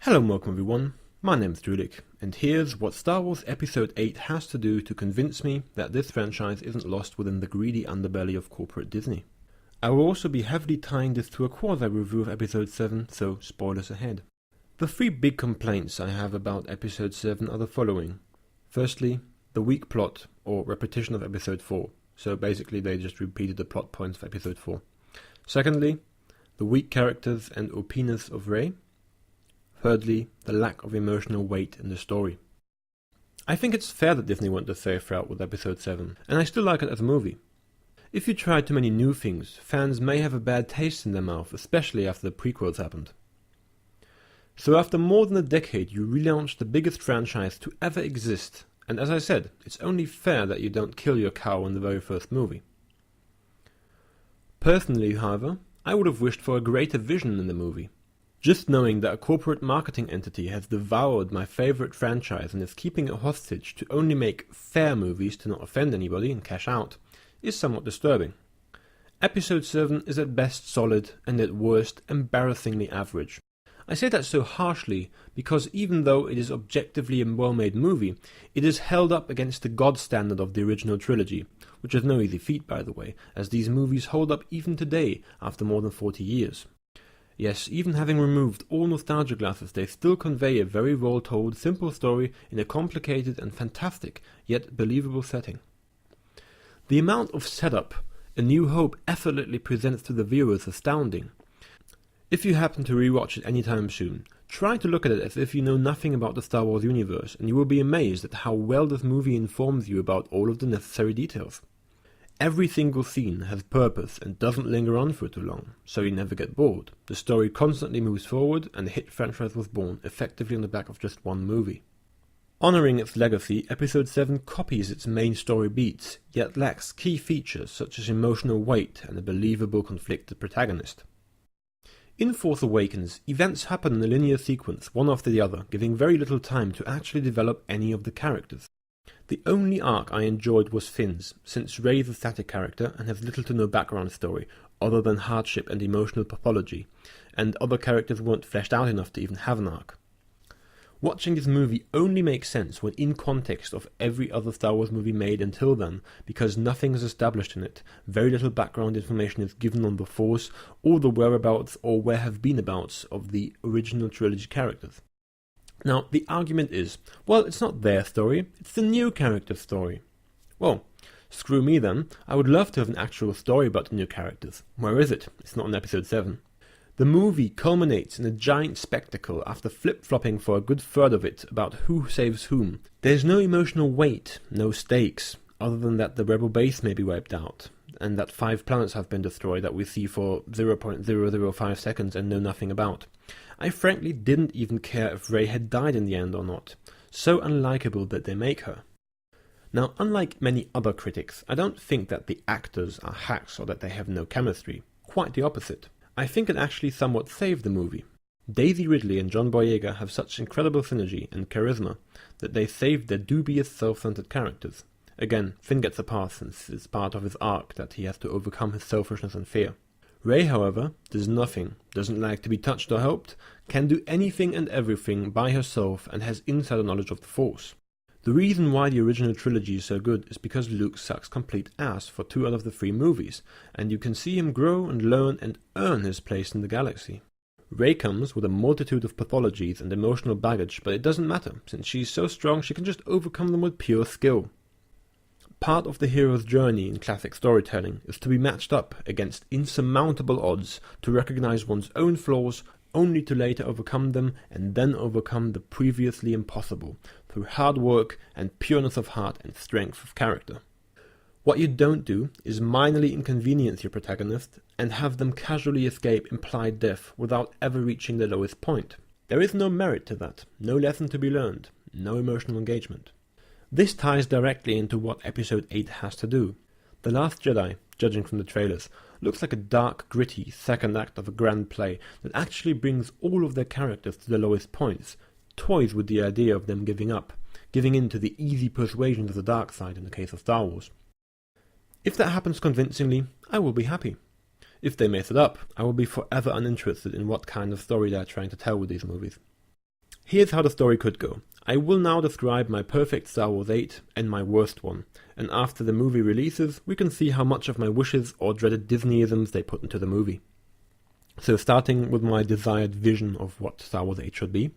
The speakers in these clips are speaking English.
Hello and welcome everyone, my name is Drewlik, and here's what Star Wars Episode 8 has to do to convince me that this franchise isn't lost within the greedy underbelly of corporate Disney. I will also be heavily tying this to a quasi-review of Episode 7, so spoilers ahead. The three big complaints I have about Episode 7 are the following. Firstly, the weak plot, or repetition of Episode 4, so basically they just repeated the plot points of Episode 4. Secondly, the weak characters and OP-ness of Rey. Thirdly, the lack of emotional weight in the story. I think it's fair that Disney went the safe route with Episode 7, and I still like it as a movie. If you try too many new things, fans may have a bad taste in their mouth, especially after the prequels happened. So after more than a decade, you relaunched the biggest franchise to ever exist, and as I said, it's only fair that you don't kill your cow in the very first movie. Personally, however, I would have wished for a greater vision in the movie. Just knowing that a corporate marketing entity has devoured my favourite franchise and is keeping it hostage to only make fair movies to not offend anybody and cash out is somewhat disturbing. Episode 7 is at best solid and at worst embarrassingly average. I say that so harshly because even though it is objectively a well-made movie, it is held up against the god standard of the original trilogy, which is no easy feat by the way, as these movies hold up even today after more than 40 years. Yes, even having removed all nostalgia glasses, they still convey a very well-told, simple story in a complicated and fantastic, yet believable setting. The amount of setup A New Hope effortlessly presents to the viewer is astounding. If you happen to rewatch it anytime soon, try to look at it as if you know nothing about the Star Wars universe, and you will be amazed at how well this movie informs you about all of the necessary details. Every single scene has purpose and doesn't linger on for too long, so you never get bored. The story constantly moves forward, and the hit franchise was born effectively on the back of just one movie. Honouring its legacy, Episode 7 copies its main story beats, yet lacks key features such as emotional weight and a believable conflicted protagonist. In Force Awakens, events happen in a linear sequence, one after the other, giving very little time to actually develop any of the characters. The only arc I enjoyed was Finn's, since Rey is a static character and has little to no background story, other than hardship and emotional pathology, and other characters weren't fleshed out enough to even have an arc. Watching this movie only makes sense when in context of every other Star Wars movie made until then, because nothing is established in it, very little background information is given on the Force, or the whereabouts or where have been abouts of the original trilogy characters. Now, the argument is, well, it's not their story, it's the new character's story. Well, screw me then, I would love to have an actual story about the new characters. Where is it? It's not in Episode 7. The movie culminates in a giant spectacle after flip-flopping for a good third of it about who saves whom. There's no emotional weight, no stakes, other than that the rebel base may be wiped out, and that 5 planets have been destroyed that we see for 0.005 seconds and know nothing about. I frankly didn't even care if Rey had died in the end or not. So unlikable that they make her. Now, unlike many other critics, I don't think that the actors are hacks or that they have no chemistry. Quite the opposite. I think it actually somewhat saved the movie. Daisy Ridley and John Boyega have such incredible synergy and charisma that they saved their dubious self-centered characters. Again, Finn gets a pass since it's part of his arc that he has to overcome his selfishness and fear. Rey, however, does nothing, doesn't like to be touched or helped, can do anything and everything by herself and has insider knowledge of the Force. The reason why the original trilogy is so good is because Luke sucks complete ass for 2 out of the 3 movies, and you can see him grow and learn and earn his place in the galaxy. Rey comes with a multitude of pathologies and emotional baggage, but it doesn't matter, since she's so strong she can just overcome them with pure skill. Part of the hero's journey in classic storytelling is to be matched up against insurmountable odds, to recognize one's own flaws, only to later overcome them and then overcome the previously impossible, through hard work and pureness of heart and strength of character. What you don't do is minorly inconvenience your protagonist and have them casually escape implied death without ever reaching the lowest point. There is no merit to that, no lesson to be learned, no emotional engagement. This ties directly into what Episode 8 has to do. The Last Jedi, judging from the trailers, looks like a dark, gritty second act of a grand play that actually brings all of their characters to the lowest points, toys with the idea of them giving up, giving in to the easy persuasions of the dark side in the case of Star Wars. If that happens convincingly, I will be happy. If they mess it up, I will be forever uninterested in what kind of story they are trying to tell with these movies. Here's how the story could go. I will now describe my perfect Star Wars 8 and my worst one, and after the movie releases, we can see how much of my wishes or dreaded Disneyisms they put into the movie. So starting with my desired vision of what Star Wars 8 should be.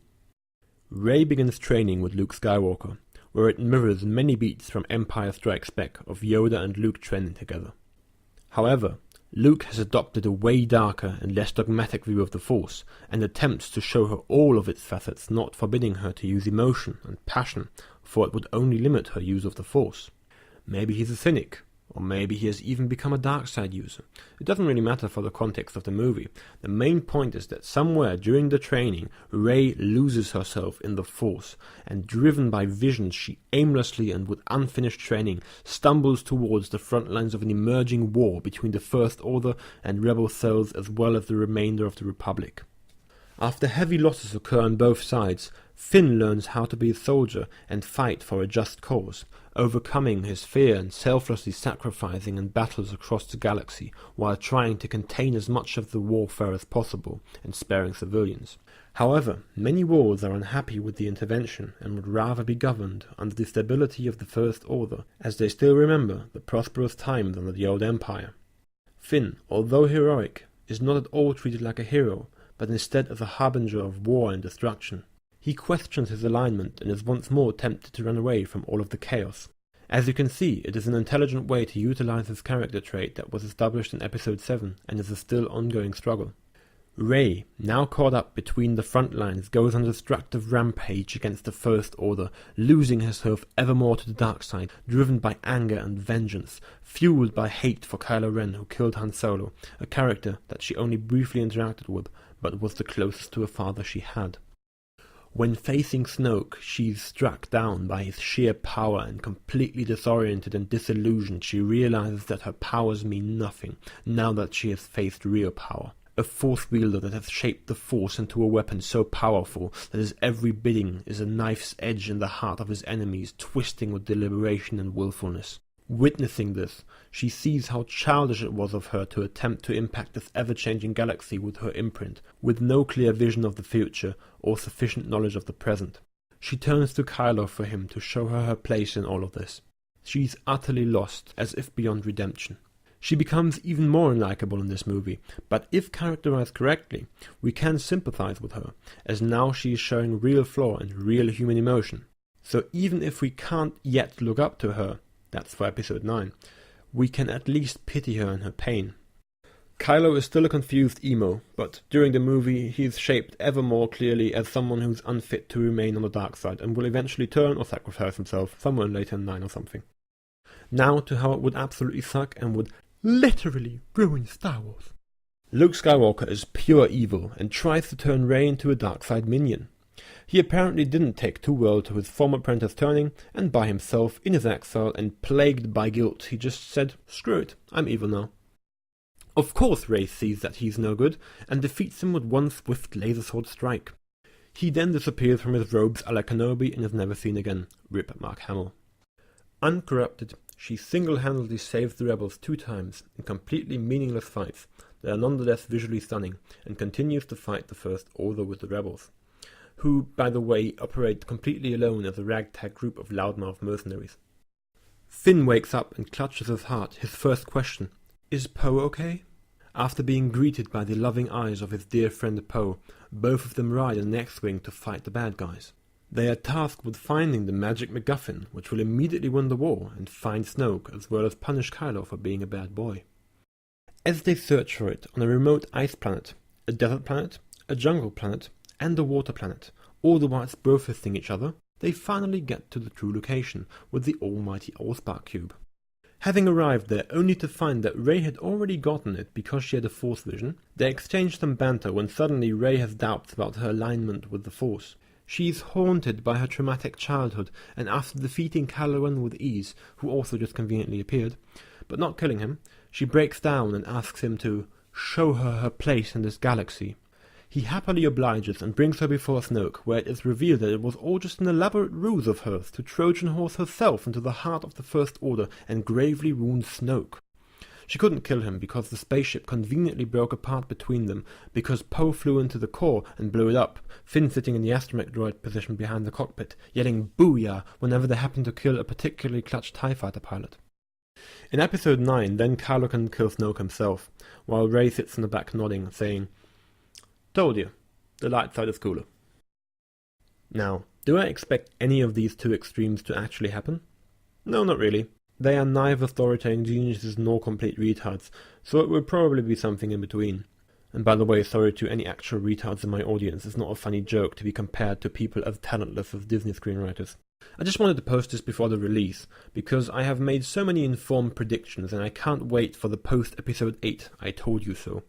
Rey begins training with Luke Skywalker, where it mirrors many beats from Empire Strikes Back of Yoda and Luke training together. However, Luke has adopted a way darker and less dogmatic view of the Force, and attempts to show her all of its facets, not forbidding her to use emotion and passion, for it would only limit her use of the Force. Maybe he's a cynic, or maybe he has even become a dark side user. It doesn't really matter for the context of the movie. The main point is that somewhere during the training, Rey loses herself in the Force, and driven by visions, she aimlessly and with unfinished training stumbles towards the front lines of an emerging war between the First Order and rebel cells as well as the remainder of the Republic. After heavy losses occur on both sides, Finn learns how to be a soldier and fight for a just cause, overcoming his fear and selflessly sacrificing in battles across the galaxy while trying to contain as much of the warfare as possible and sparing civilians. However, many wars are unhappy with the intervention and would rather be governed under the stability of the First Order, as they still remember the prosperous times under the old Empire. Finn, although heroic, is not at all treated like a hero, but instead as a harbinger of war and destruction. He questions his alignment and is once more tempted to run away from all of the chaos. As you can see, it is an intelligent way to utilize his character trait that was established in Episode 7 and is a still ongoing struggle. Rey, now caught up between the front lines, goes on a destructive rampage against the First Order, losing herself ever more to the dark side, driven by anger and vengeance, fueled by hate for Kylo Ren, who killed Han Solo, a character that she only briefly interacted with, but was the closest to a father she had. When facing Snoke, she's struck down by his sheer power, and completely disoriented and disillusioned, she realizes that her powers mean nothing, now that she has faced real power. A Force wielder that has shaped the Force into a weapon so powerful that his every bidding is a knife's edge in the heart of his enemies, twisting with deliberation and willfulness. Witnessing this, she sees how childish it was of her to attempt to impact this ever-changing galaxy with her imprint, with no clear vision of the future or sufficient knowledge of the present. She turns to Kylo for him to show her place in all of this. She's utterly lost, as if beyond redemption. She becomes even more unlikable in this movie, but if characterized correctly, we can sympathize with her, as now she is showing real flaw and real human emotion. So even if we can't yet look up to her, that's for Episode 9, we can at least pity her in her pain. Kylo is still a confused emo, but during the movie he is shaped ever more clearly as someone who's unfit to remain on the dark side and will eventually turn or sacrifice himself somewhere later in 9 or something. Now to how it would absolutely suck and would literally ruin Star Wars. Luke Skywalker is pure evil and tries to turn Rey into a dark side minion. He apparently didn't take too well to his former apprentice turning, and by himself in his exile and plagued by guilt, he just said, "Screw it, I'm evil now." Of course Rey sees that he's no good, and defeats him with one swift laser sword strike. He then disappears from his robes a la Kenobi and is never seen again. Rip Mark Hamill. Uncorrupted, she single-handedly saves the rebels 2 times in completely meaningless fights that are nonetheless visually stunning, and continues to fight the First Order with the rebels, who, by the way, operate completely alone as a ragtag group of loudmouth mercenaries. Finn wakes up and clutches his heart, his first question, "Is Poe okay?" After being greeted by the loving eyes of his dear friend Poe, both of them ride an X-Wing to fight the bad guys. They are tasked with finding the magic MacGuffin, which will immediately win the war, and find Snoke, as well as punish Kylo for being a bad boy. As they search for it on a remote ice planet, a desert planet, a jungle planet, and a water planet, all the while brofisting each other, they finally get to the true location, with the almighty Allspark Cube. Having arrived there only to find that Rey had already gotten it because she had a Force vision, they exchange some banter when suddenly Rey has doubts about her alignment with the Force. She is haunted by her traumatic childhood, and after defeating Kylo Ren with ease, who also just conveniently appeared, but not killing him, she breaks down and asks him to show her her place in this galaxy. He happily obliges and brings her before Snoke, where it is revealed that it was all just an elaborate ruse of hers to Trojan horse herself into the heart of the First Order and gravely wound Snoke. She couldn't kill him because the spaceship conveniently broke apart between them because Poe flew into the core and blew it up, Finn sitting in the astromech droid position behind the cockpit, yelling "Booyah" whenever they happened to kill a particularly clutch TIE fighter pilot. In episode 9, then Kylo Ren kills Snoke himself, while Rey sits in the back nodding, saying, "Told you, the light side is cooler." Now, do I expect any of these two extremes to actually happen? No, not really. They are neither storytelling geniuses nor complete retards, so it will probably be something in between. And by the way, sorry to any actual retards in my audience, it's not a funny joke to be compared to people as talentless as Disney screenwriters. I just wanted to post this before the release, because I have made so many informed predictions and I can't wait for the post-episode 8 I told you so.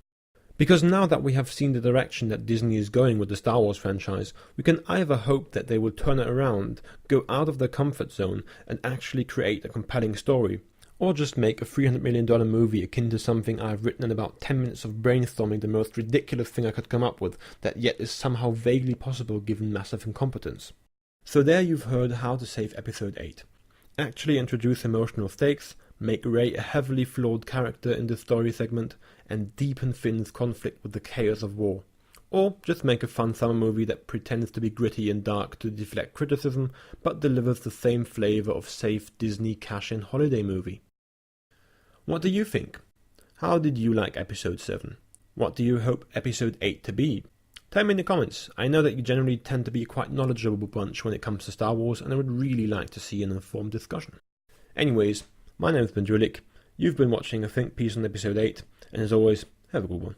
Because now that we have seen the direction that Disney is going with the Star Wars franchise, we can either hope that they will turn it around, go out of their comfort zone, and actually create a compelling story, or just make a $300 million movie akin to something I have written in about 10 minutes of brainstorming the most ridiculous thing I could come up with, that yet is somehow vaguely possible given massive incompetence. So there you've heard how to save episode 8. Actually introduce emotional stakes, make Rey a heavily flawed character in this story segment, and deepen Finn's conflict with the chaos of war. Or just make a fun summer movie that pretends to be gritty and dark to deflect criticism, but delivers the same flavour of safe Disney cash-in holiday movie. What do you think? How did you like episode 7? What do you hope episode 8 to be? Tell me in the comments. I know that you generally tend to be a quite knowledgeable bunch when it comes to Star Wars, and I would really like to see an informed discussion. Anyways, my name's been Drewlik, you've been watching a think piece on episode 8, and as always, have a good one.